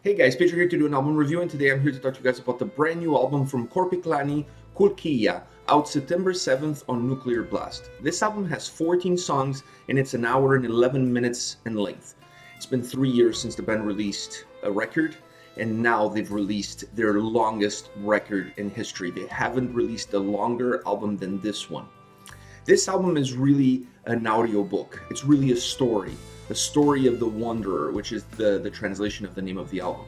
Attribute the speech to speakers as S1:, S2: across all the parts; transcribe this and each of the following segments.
S1: Hey guys, Pedro here to do an album review, and today I'm here to talk to you guys about the brand new album from Korpiklaani Kulkija, out September 7th on Nuclear Blast. This album has 14 songs and it's an hour and 11 minutes in length. It's been 3 years since the band released a record, and now they've released their longest record in history. They haven't released a longer album than this one. This album is really an audiobook. It's really a story of the Wanderer, which is the translation of the name of the album.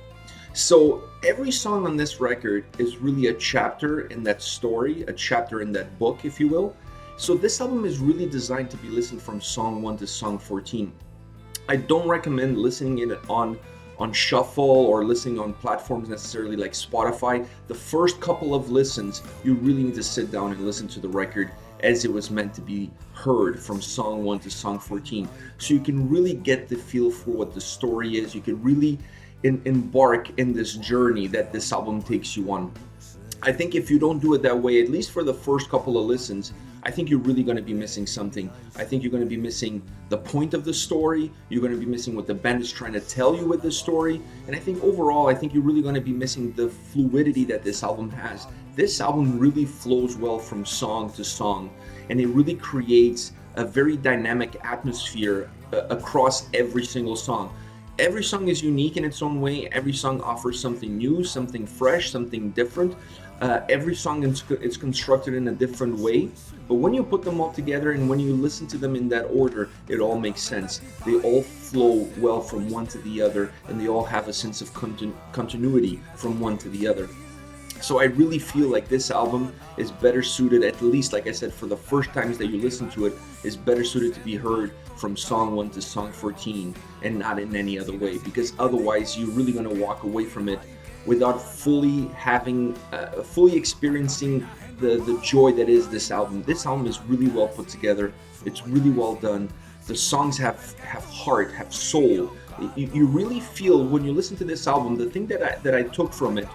S1: So every song on this record is really a chapter in that story, a chapter in that book, if you will. So this album is really designed to be listened from song 1 to song 14. I don't recommend listening in it on shuffle or listening on platforms necessarily like Spotify. The first couple of listens, you really need to sit down and listen to the record as it was meant to be heard from song 1 to song 14. So you can really get the feel for what the story is. You can really embark in this journey that this album takes you on. I think if you don't do it that way, at least for the first couple of listens, I think you're really going to be missing something. I think you're going to be missing the point of the story. You're going to be missing what the band is trying to tell you with the story. And I think overall, I think you're really going to be missing the fluidity that this album has. This album really flows well from song to song, and it really creates a very dynamic atmosphere across every single song. Every song is unique in its own way. Every song offers something new, something fresh, something different. Every song is constructed in a different way, but when you put them all together and when you listen to them in that order, it all makes sense. They all flow well from one to the other, and they all have a sense of continuity from one to the other. So I really feel like this album is better suited, at least like I said, for the first times that you listen to it, is better suited to be heard from song 1 to song 14 and not in any other way, because otherwise you're really going to walk away from it without fully experiencing the joy that is this album. This album is really well put together. It's really well done. The songs have heart, have soul. You really feel when you listen to this album, the thing that I took from it,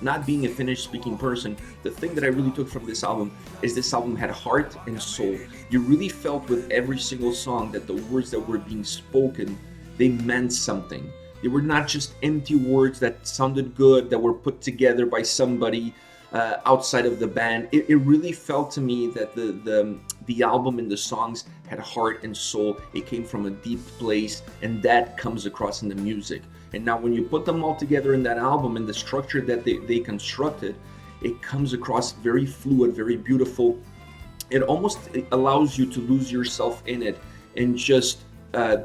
S1: not being a Finnish-speaking person, the thing that I really took from this album is this album had heart and soul. You really felt with every single song that the words that were being spoken, they meant something. They were not just empty words that sounded good, that were put together by somebody outside of the band. It really felt to me that the album and the songs had heart and soul. It came from a deep place, and that comes across in the music. And now when you put them all together in that album and the structure that they constructed, it comes across very fluid, very beautiful. It almost allows you to lose yourself in it and just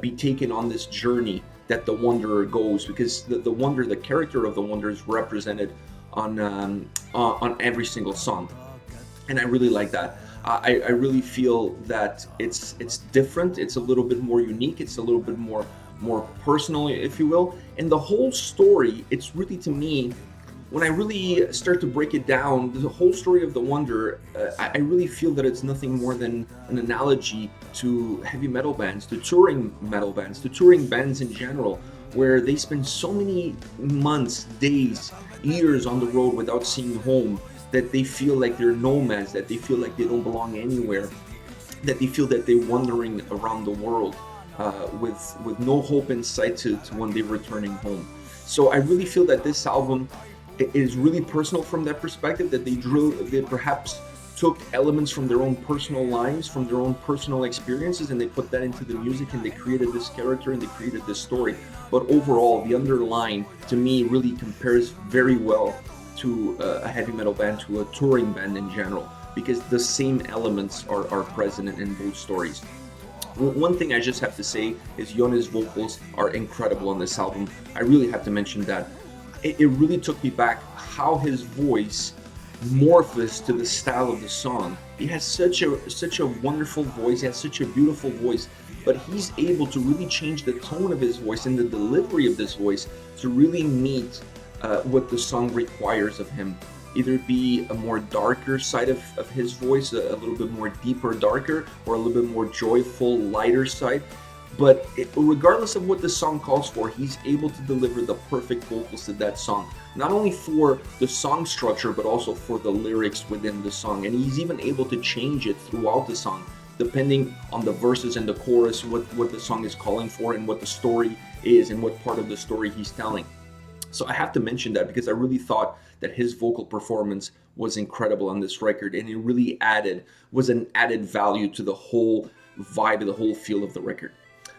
S1: be taken on this journey that the Wanderer goes, because the character of the Wanderer is represented on every single song, and I really like that. I really feel that it's different. It's a little bit more unique. It's a little bit more personal, if you will. And the whole story, it's really, to me, when I really start to break it down, the whole story of the Wanderer, I really feel that it's nothing more than an analogy to heavy metal bands, to touring metal bands, to touring bands in general, where they spend so many months, days, years on the road without seeing home, that they feel like they're nomads, that they feel like they don't belong anywhere, that they feel that they're wandering around the world with no hope in sight to one day returning home. So I really feel that this album is really personal from that perspective, that they perhaps took elements from their own personal lives, from their own personal experiences, and they put that into the music, and they created this character and they created this story. But overall, the underline, to me, really compares very well to a heavy metal band, to a touring band in general, because the same elements are present in both stories. One thing I just have to say is Jonas' vocals are incredible on this album. I really have to mention that. It really took me back how his voice morphs to the style of the song. He has such a wonderful voice. He has such a beautiful voice, but he's able to really change the tone of his voice and the delivery of this voice to really meet what the song requires of him. Either it be a more darker side of his voice, a little bit more deeper, darker, or a little bit more joyful, lighter side. But regardless of what the song calls for, he's able to deliver the perfect vocals to that song. Not only for the song structure, but also for the lyrics within the song. And he's even able to change it throughout the song, depending on the verses and the chorus, what the song is calling for and what the story is and what part of the story he's telling. So I have to mention that because I really thought that his vocal performance was incredible on this record, and it really was an added value to the whole vibe, the whole feel of the record.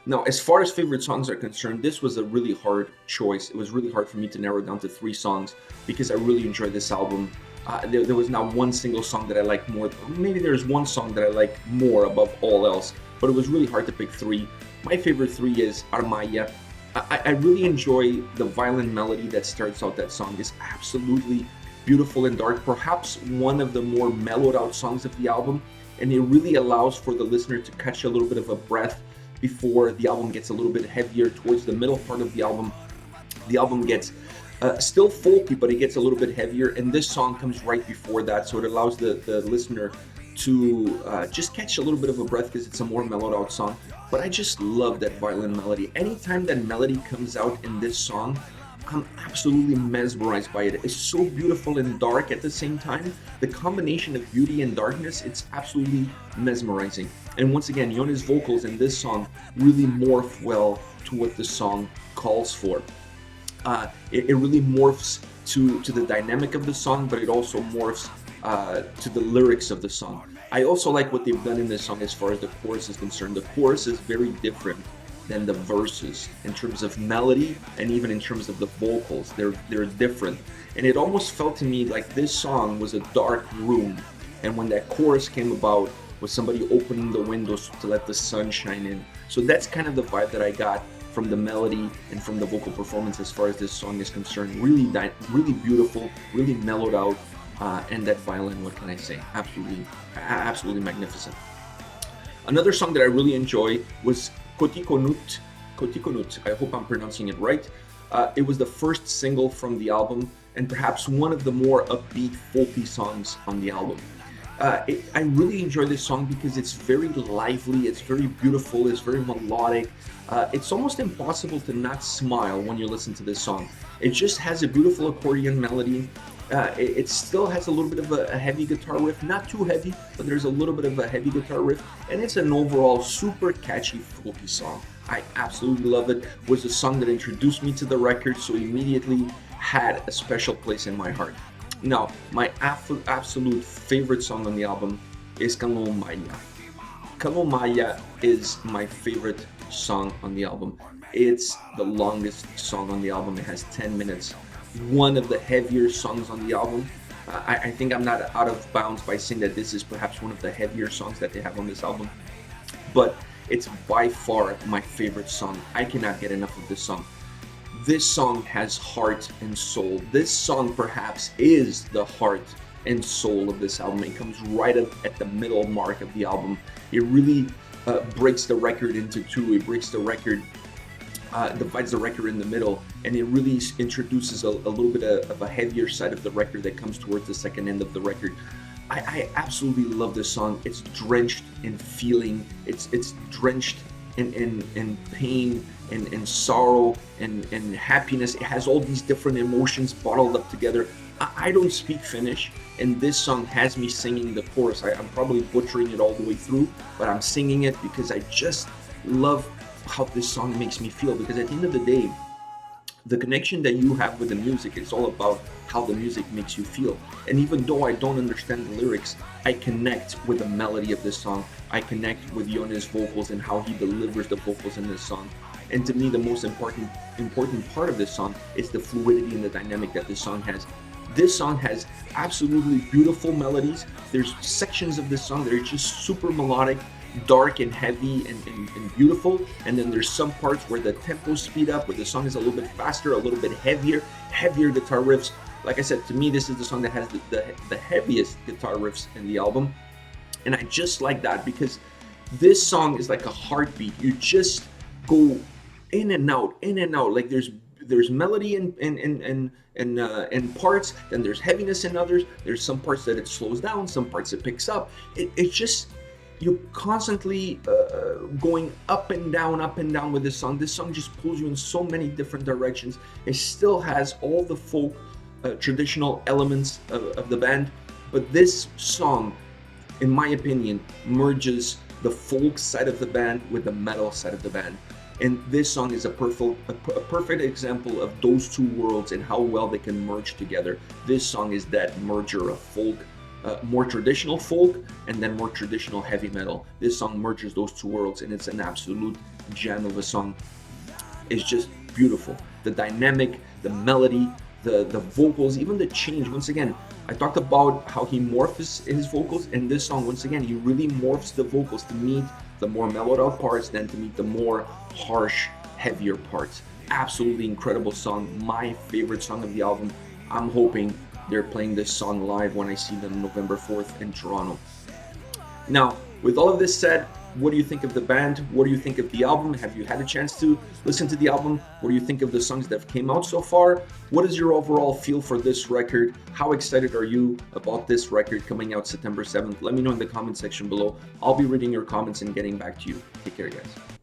S1: Now, as far as favorite songs are concerned, this was a really hard choice. It was really hard for me to narrow down to 3 songs because I really enjoyed this album. There was not one single song that I liked more. Maybe there's one song that I like more above all else, but it was really hard to pick 3. My favorite 3 is Harmaja. I really enjoy the violin melody that starts out that song. It's absolutely beautiful and dark, perhaps one of the more mellowed out songs of the album, and it really allows for the listener to catch a little bit of a breath before the album gets a little bit heavier towards the middle part of the album. The album gets still folky, but it gets a little bit heavier, and this song comes right before that, so it allows the listener to just catch a little bit of a breath because it's a more mellowed out song. But I just love that violin melody. Anytime that melody comes out in this song, I'm absolutely mesmerized by it. It's so beautiful and dark at the same time. The combination of beauty and darkness, it's absolutely mesmerizing. And once again, Jona's vocals in this song really morph well to what the song calls for. It really morphs to the dynamic of the song, but it also morphs to the lyrics of the song. I also like what they've done in this song as far as the chorus is concerned. The chorus is very different than the verses in terms of melody and even in terms of the vocals. They're different. And it almost felt to me like this song was a dark room, and when that chorus came about was somebody opening the windows to let the sun shine in. So that's kind of the vibe that I got from the melody and from the vocal performance as far as this song is concerned. Really beautiful, really mellowed out, and that violin, what can I say? Absolutely magnificent. Another song that I really enjoy was Kotikonnut. I hope I'm pronouncing it right. It was the first single from the album and perhaps one of the more upbeat, folky songs on the album. I really enjoy this song because it's very lively, it's very beautiful, it's very melodic. It's almost impossible to not smile when you listen to this song. It just has a beautiful accordion melody. It still has a little bit of a heavy guitar riff, not too heavy, but there's a little bit of a heavy guitar riff, and it's an overall super catchy folky song. I absolutely love it. It was a song that introduced me to the record, so immediately had a special place in my heart. Now, my absolute favorite song on the album is Harmaja. Harmaja is my favorite song on the album. It's the longest song on the album. It has 10 minutes. One of the heavier songs on the album. I think I'm not out of bounds by saying that this is perhaps one of the heavier songs that they have on this album, but it's by far my favorite song. I cannot get enough of this song. This song has heart and soul. This song perhaps is the heart and soul of this album. It comes right up at the middle mark of the album. It really breaks the record into two. It breaks the record, divides the record in the middle, and it really introduces a little bit of a heavier side of the record that comes towards the second end of the record. I absolutely love this song. It's drenched in feeling. It's drenched in pain and sorrow and happiness. It has all these different emotions bottled up together. I don't speak Finnish, and this song has me singing the chorus. I'm probably butchering it all the way through, but I'm singing it because I just love how this song makes me feel, because at the end of the day, the connection that you have with the music is all about how the music makes you feel. And even though I don't understand the lyrics, I connect with the melody of this song. I connect with Jona's vocals and how he delivers the vocals in this song. And to me, the most important part of this song is the fluidity and the dynamic that this song has. This song has absolutely beautiful melodies. There's sections of this song that are just super melodic, dark and heavy and beautiful, and then there's some parts where the tempo speed up, where the song is a little bit faster, a little bit heavier guitar riffs. Like I said, to me, this is the song that has the heaviest guitar riffs in the album, and I just like that because this song is like a heartbeat. You just go in and out, like there's melody in parts, then there's heaviness in others. There's some parts that it slows down, some parts it picks up. It's just, you're constantly going up and down with this song. This song just pulls you in so many different directions. It still has all the folk traditional elements of the band, but this song, in my opinion, merges the folk side of the band with the metal side of the band. And this song is a perfect example of those two worlds and how well they can merge together. This song is that merger of folk, more traditional folk, and then more traditional heavy metal. This song merges those two worlds, and it's an absolute gem of a song. It's just beautiful. The dynamic, the melody, the vocals, even the change. Once again, I talked about how he morphs his vocals. In this song, once again, he really morphs the vocals to meet the more mellowed out parts than to meet the more harsh, heavier parts. Absolutely incredible song. My favorite song of the album. I'm hoping they're playing this song live when I see them November 4th in Toronto. Now, with all of this said, what do you think of the band? What do you think of the album? Have you had a chance to listen to the album? What do you think of the songs that have came out so far? What is your overall feel for this record? How excited are you about this record coming out September 7th? Let me know in the comment section below. I'll be reading your comments and getting back to you. Take care, guys.